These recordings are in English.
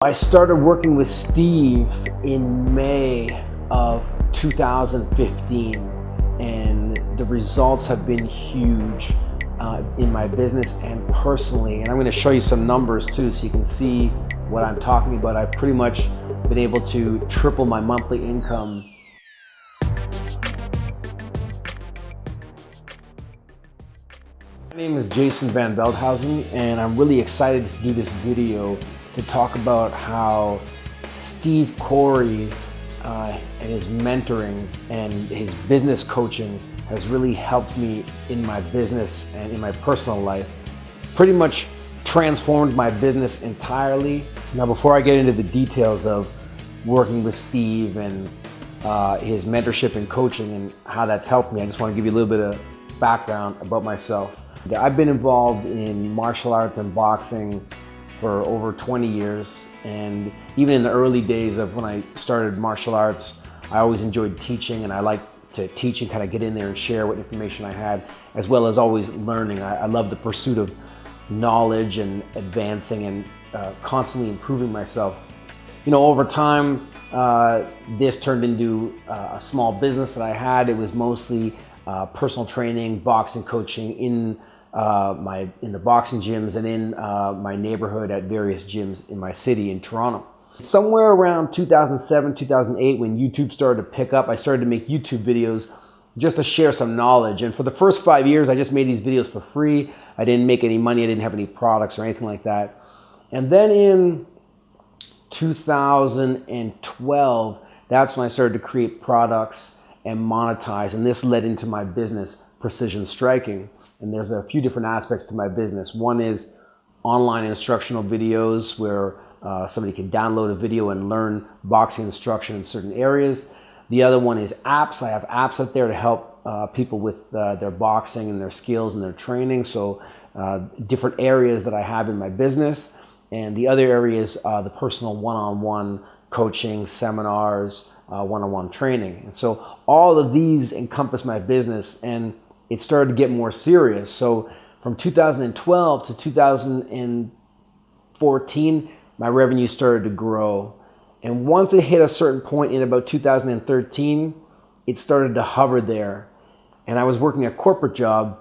I started working with Steve in May of 2015, and the results have been huge in my business and personally. And I'm going to show you some numbers too so you can see what I'm talking about. I've pretty much been able to triple my monthly income. My name is Jason Van Veldhuysen, and I'm really excited to do this video to talk about how Steve Corey and his mentoring and his business coaching has really helped me in my business and in my personal life. Pretty much transformed my business entirely. Now, before I get into the details of working with Steve and his mentorship and coaching and how that's helped me, I just want to give you a little bit of background about myself. I've been involved in martial arts and boxing for over 20 years, and even in the early days of when I started martial arts, I always enjoyed teaching, and I like to teach and kind of get in there and share what information I had, as well as always learning. I love the pursuit of knowledge and advancing and constantly improving myself. You know, over time, this turned into a small business that I had. It was mostly personal training, boxing coaching in the boxing gyms and in my neighborhood at various gyms in my city in Toronto. Somewhere around 2007, 2008, when YouTube started to pick up, I started to make YouTube videos just to share some knowledge. And for the first 5 years, I just made these videos for free. I didn't make any money. I didn't have any products or anything like that. And then in 2012, that's when I started to create products and monetize. And this led into my business, Precision Striking. And there's a few different aspects to my business. One is online instructional videos where somebody can download a video and learn boxing instruction in certain areas. The other one is apps. I have apps out there to help people with their boxing and their skills and their training. So different areas that I have in my business. And the other area is the personal one-on-one coaching, seminars, one-on-one training. And so all of these encompass my business, and it started to get more serious. So from 2012 to 2014, my revenue started to grow. And once it hit a certain point in about 2013, it started to hover there. And I was working a corporate job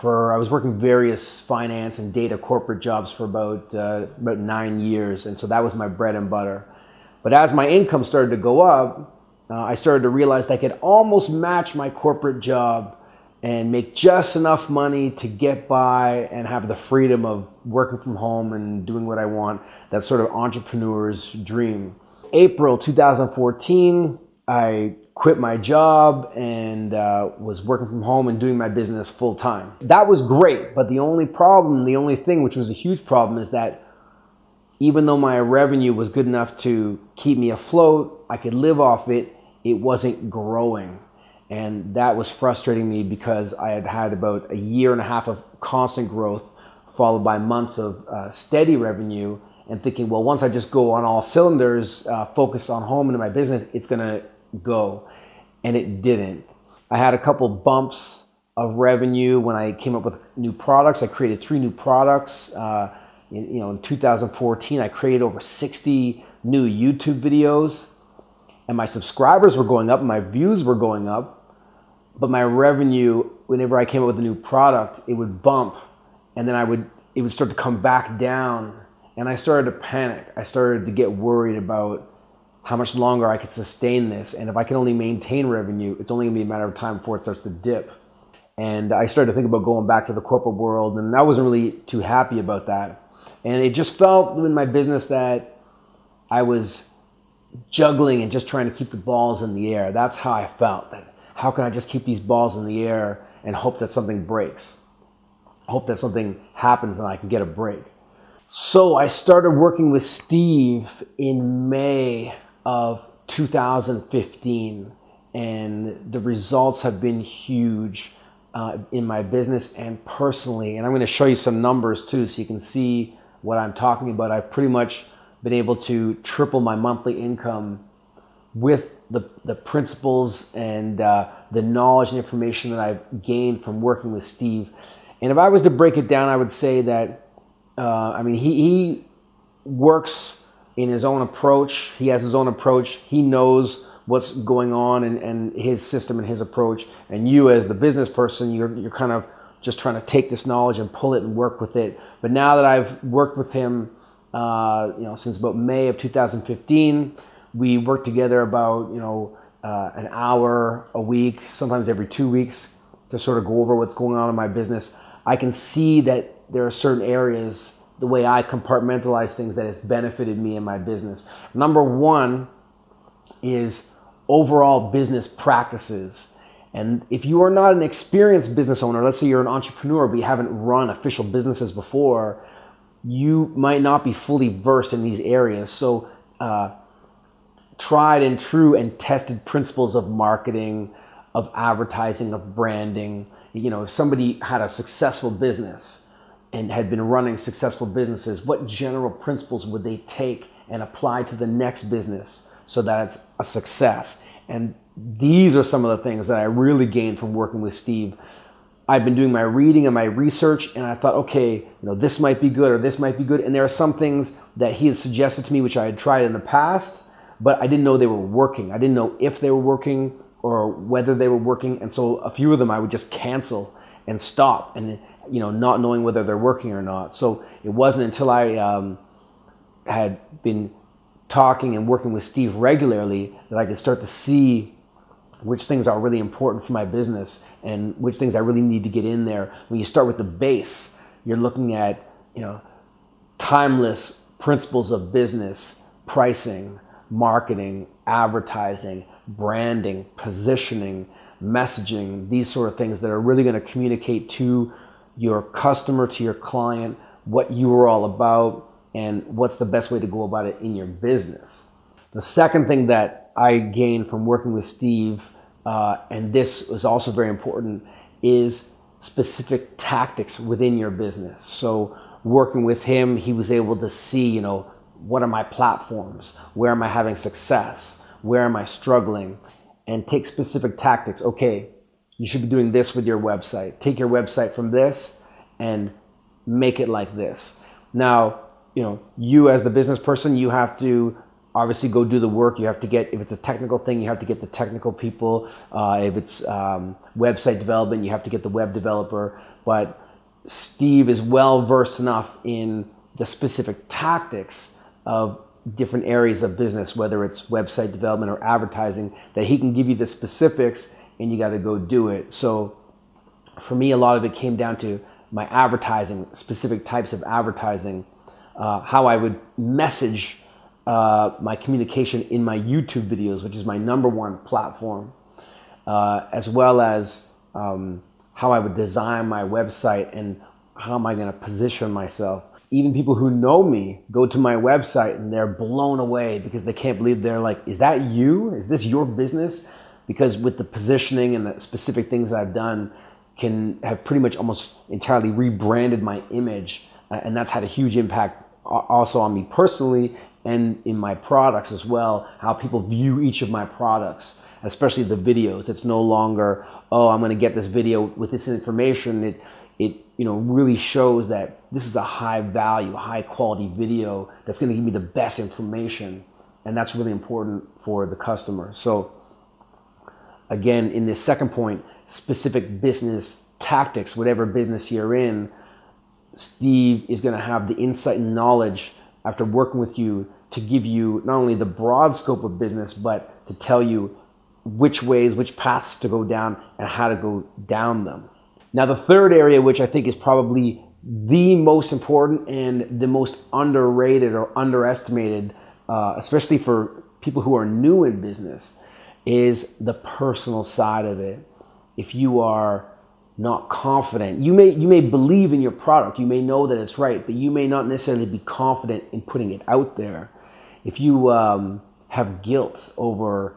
I was working various finance and data corporate jobs for about 9 years. And so that was my bread and butter. But as my income started to go up, I started to realize that I could almost match my corporate job and make just enough money to get by and have the freedom of working from home and doing what I want. That sort of entrepreneur's dream. April 2014, I quit my job and was working from home and doing my business full time. That was great, but the only thing, which was a huge problem, is that even though my revenue was good enough to keep me afloat, I could live off it, it wasn't growing. And that was frustrating me because I had had about a year and a half of constant growth followed by months of steady revenue, and thinking, well, once I just go on all cylinders, focus on home and my business, it's gonna go. And it didn't. I had a couple bumps of revenue when I came up with new products. I created 3 new products. In 2014, I created over 60 new YouTube videos, and my subscribers were going up, and my views were going up, but my revenue, whenever I came up with a new product, it would bump, and then it would start to come back down, and I started to panic. I started to get worried about how much longer I could sustain this, and if I can only maintain revenue, it's only gonna be a matter of time before it starts to dip. And I started to think about going back to the corporate world, and I wasn't really too happy about that. And it just felt in my business that I was juggling and just trying to keep the balls in the air. That's how I felt. That how can I just keep these balls in the air and hope that something breaks? Hope that something happens and I can get a break. So I started working with Steve in May of 2015, and the results have been huge in my business and personally. And I'm going to show you some numbers too so you can see what I'm talking about. I've pretty much been able to triple my monthly income with the principles and the knowledge and information that I've gained from working with Steve. And if I was to break it down, I would say that he works in his own approach. He has his own approach. He knows what's going on and his system and his approach. And you as the business person, you're kind of just trying to take this knowledge and pull it and work with it. But now that I've worked with him, since about May of 2015, we work together about, an hour a week, sometimes every 2 weeks, to sort of go over what's going on in my business. I can see that there are certain areas, the way I compartmentalize things, that it's benefited me in my business. Number one is overall business practices. And if you are not an experienced business owner, let's say you're an entrepreneur, but you haven't run official businesses before, you might not be fully versed in these areas. So tried and true and tested principles of marketing, of advertising, of branding. If somebody had a successful business and had been running successful businesses, what general principles would they take and apply to the next business so that it's a success? And these are some of the things that I really gained from working with Steve. I've been doing my reading and my research, and I thought, okay, this might be good or this might be good. And there are some things that he had suggested to me which I had tried in the past, but I didn't know they were working. I didn't know if they were working or whether they were working. And so a few of them I would just cancel and stop, and not knowing whether they're working or not. So it wasn't until I had been talking and working with Steve regularly that I could start to see which things are really important for my business and which things I really need to get in there. When you start with the base, you're looking at, timeless principles of business, pricing, marketing, advertising, branding, positioning, messaging, these sort of things that are really going to communicate to your customer, to your client, what you are all about and what's the best way to go about it in your business. The second thing that I gained from working with Steve, and this was also very important, is specific tactics within your business. So working with him, he was able to see, what are my platforms? Where am I having success? Where am I struggling? And take specific tactics. Okay, you should be doing this with your website. Take your website from this and make it like this. Now, you as the business person, you have to obviously go do the work. You have to get, if it's a technical thing, you have to get the technical people. If it's website development, you have to get the web developer. But Steve is well versed enough in the specific tactics of different areas of business, whether it's website development or advertising, that he can give you the specifics and you got to go do it. So for me, a lot of it came down to my advertising, specific types of advertising, how I would message my communication in my YouTube videos, which is my number one platform, as well as how I would design my website and how am I going to position myself. Even people who know me go to my website and they're blown away because they can't believe, they're like, is that you? Is this your business? Because with the positioning and the specific things that I've done can have pretty much almost entirely rebranded my image. And that's had a huge impact also on me personally and in my products as well, how people view each of my products, especially the videos. It's no longer, oh, I'm going to get this video with this information. It really shows that this is a high value, high quality video that's going to give me the best information. And that's really important for the customer. So again, in this second point, specific business tactics, whatever business you're in, Steve is going to have the insight and knowledge after working with you to give you not only the broad scope of business, but to tell you which ways, which paths to go down and how to go down them. Now, the third area, which I think is probably the most important and the most underrated or underestimated, especially for people who are new in business, is the personal side of it. If you are not confident, you may believe in your product, you may know that it's right, but you may not necessarily be confident in putting it out there. If you have guilt over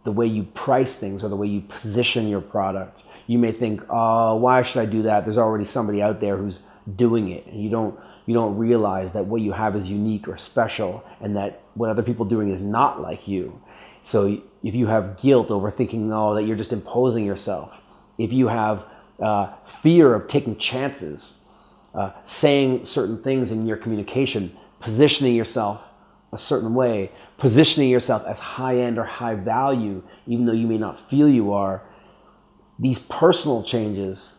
the way you price things or the way you position your product, you may think, oh, why should I do that? There's already somebody out there who's doing it. And you don't realize that what you have is unique or special and that what other people are doing is not like you. So if you have guilt over thinking, oh, that you're just imposing yourself, if you have fear of taking chances, saying certain things in your communication, positioning yourself a certain way, positioning yourself as high end or high value, even though you may not feel you are, these personal changes,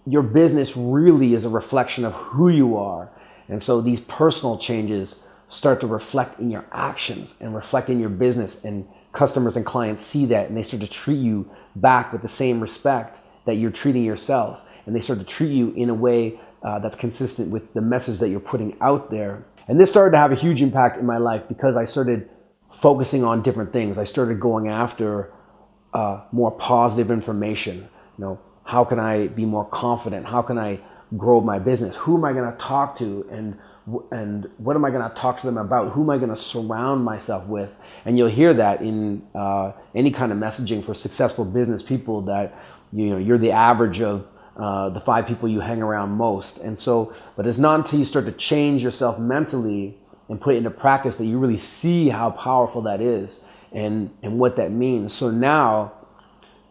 your business really is a reflection of who you are. And so these personal changes start to reflect in your actions and reflect in your business, and customers and clients see that, and they start to treat you back with the same respect that you're treating yourself, and they start to treat you in a way that's consistent with the message that you're putting out there. And this started to have a huge impact in my life because I started focusing on different things. I started going after more positive information. How can I be more confident? How can I grow my business? Who am I going to talk to? And what am I going to talk to them about? Who am I going to surround myself with? And you'll hear that in any kind of messaging for successful business people, that you're the average of the 5 people you hang around most. And so, but it's not until you start to change yourself mentally and put it into practice that you really see how powerful that is and what that means. So now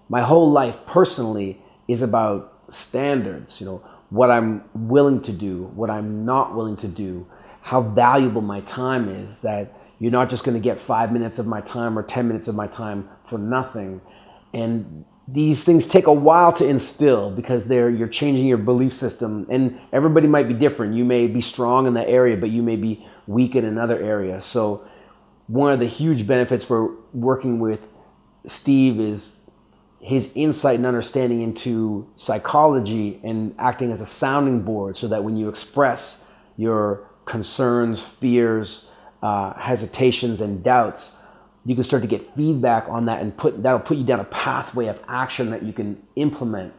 my whole life personally is about standards, what I'm willing to do, what I'm not willing to do, how valuable my time is, that you're not just going to get 5 minutes of my time or 10 minutes of my time for nothing. And these things take a while to instill because you're changing your belief system, and everybody might be different. You may be strong in that area, but you may be weak in another area. So one of the huge benefits for working with Steve is his insight and understanding into psychology and acting as a sounding board, so that when you express your concerns, fears, hesitations, and doubts, you can start to get feedback on that, and that'll put you down a pathway of action that you can implement.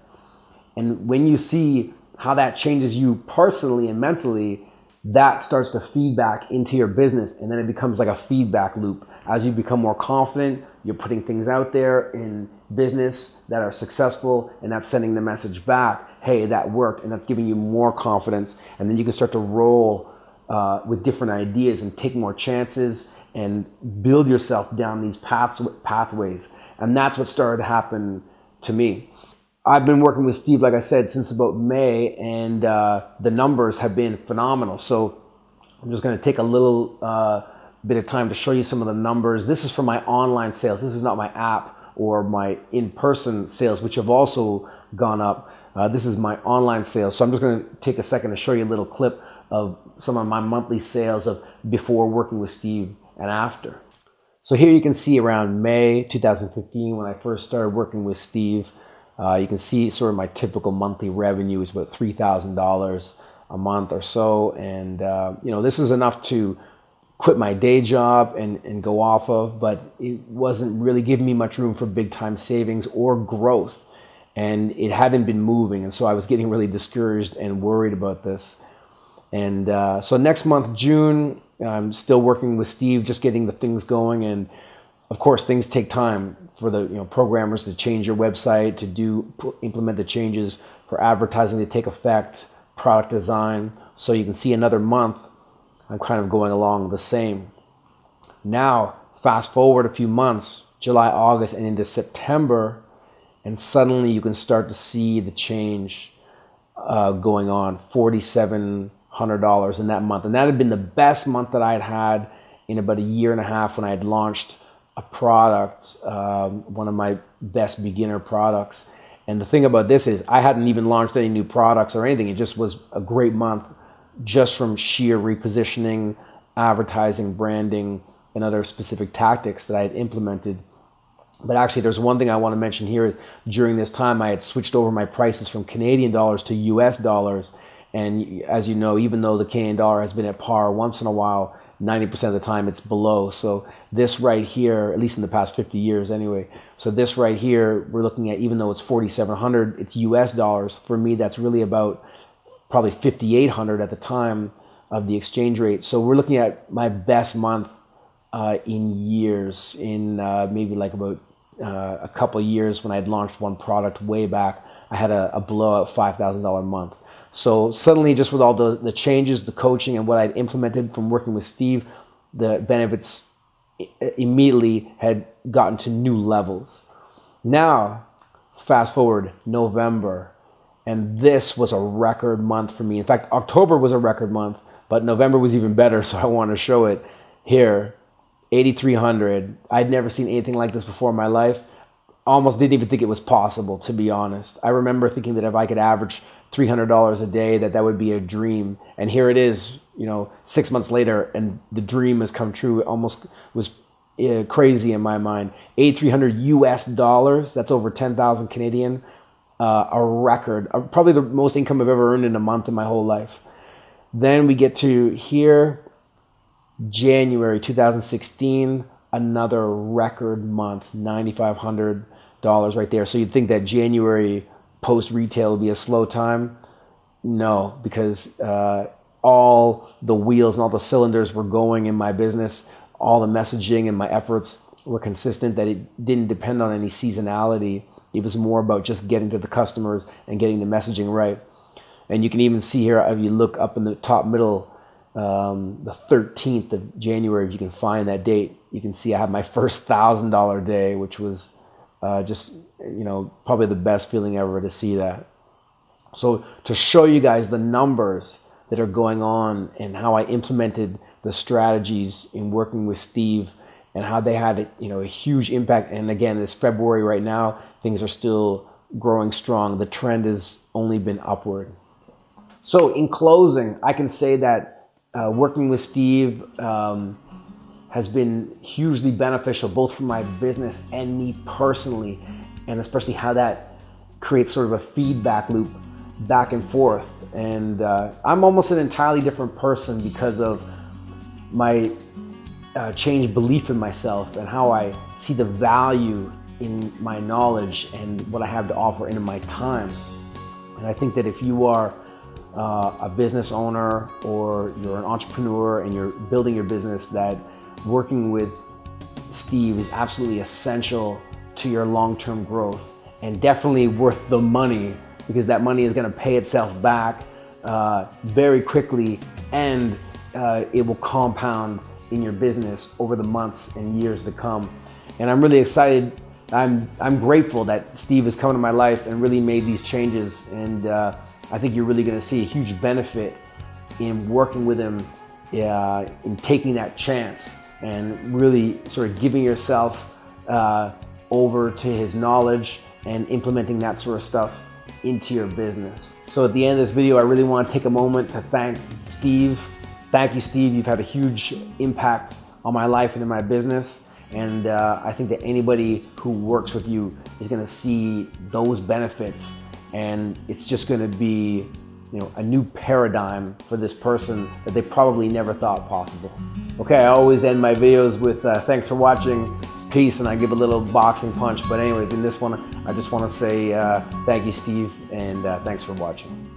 And when you see how that changes you personally and mentally, that starts to feedback into your business, and then it becomes like a feedback loop. As you become more confident, you're putting things out there in business that are successful, and that's sending the message back, hey, that worked, and that's giving you more confidence. And then you can start to roll with different ideas and take more chances and build yourself down these pathways. And that's what started to happen to me. I've been working with Steve, like I said, since about May, and the numbers have been phenomenal. So I'm just going to take a little bit of time to show you some of the numbers. This is for my online sales. This is not my app or my in-person sales, which have also gone up. This is my online sales. So I'm just going to take a second to show you a little clip of some of my monthly sales of before working with Steve and after. So here you can see around May 2015, when I first started working with Steve, you can see sort of my typical monthly revenue is about $3,000 a month or so. And this is enough to quit my day job and go off of, but it wasn't really giving me much room for big time savings or growth. And it hadn't been moving. And so I was getting really discouraged and worried about this. And so next month, June, I'm still working with Steve, just getting the things going. And of course, things take time for the programmers to change your website, to implement the changes, for advertising to take effect, product design. So you can see another month, I'm kind of going along the same. Now, fast forward a few months, July, August, and into September, and suddenly you can start to see the change going on, $4,700 in that month. And that had been the best month that I had in about a year and a half, when I had launched a product, one of my best beginner products. And the thing about this is I hadn't even launched any new products or anything. It just was a great month just from sheer repositioning, advertising, branding, and other specific tactics that I had implemented. But actually, there's one thing I want to mention here is during this time, I had switched over my prices from Canadian dollars to US dollars. And as you know, even though the Canadian dollar has been at par once in a while, 90% of the time it's below. So this right here, at least in the past 50 years anyway, so this right here, we're looking at, even though it's 4,700, it's US dollars. For me, that's really about probably 5,800 at the time of the exchange rate. So we're looking at my best month in years, in maybe like about a couple of years when I had launched one product way back. I had a blowout $5,000 month. So suddenly, just with all the changes, the coaching, and what I'd implemented from working with Steve, the benefits immediately had gotten to new levels. Now, fast forward November, and this was a record month for me. In fact, October was a record month, but November was even better, so I want to show it. here, 8,300. I'd never seen anything like this before in my life. Almost didn't even think it was possible, to be honest. I remember thinking that if I could average $300 a day, that would be a dream. And here it is, 6 months later, and the dream has come true. It almost was crazy in my mind. 8,300 US dollars, that's over 10,000 Canadian, a record, probably the most income I've ever earned in a month in my whole life. Then we get to here, January 2016, another record month, $9,500 right there. So you'd think that January post-retail would be a slow time. No, because all the wheels and all the cylinders were going in my business. All the messaging and my efforts were consistent, that it didn't depend on any seasonality. It was more about just getting to the customers and getting the messaging right. And you can even see here, if you look up in the top middle, the 13th of January, if you can find that date, you can see I had my first $1,000 day, which was just, probably the best feeling ever to see that. So to show you guys the numbers that are going on and how I implemented the strategies in working with Steve and how they had a huge impact. And again, this February right now, things are still growing strong. The trend has only been upward. So in closing, I can say that working with Steve has been hugely beneficial, both for my business and me personally, and especially how that creates sort of a feedback loop back and forth. And I'm almost an entirely different person because of my changed belief in myself and how I see the value in my knowledge and what I have to offer and in my time. And I think that if you are a business owner or you're an entrepreneur and you're building your business, that working with Steve is absolutely essential to your long-term growth, and definitely worth the money, because that money is going to pay itself back very quickly, and it will compound in your business over the months and years to come. And I'm really excited. I'm grateful that Steve has come into my life and really made these changes, and I think you're really going to see a huge benefit in working with him, in taking that chance and really sort of giving yourself over to his knowledge and implementing that sort of stuff into your business. So at the end of this video, I really want to take a moment to thank Steve. Thank you, Steve. You've had a huge impact on my life and in my business. And I think that anybody who works with you is going to see those benefits, and it's just going to be, a new paradigm for this person that they probably never thought possible. Okay, I always end my videos with thanks for watching, peace, and I give a little boxing punch. But anyways, in this one, I just want to say thank you, Steve, and thanks for watching.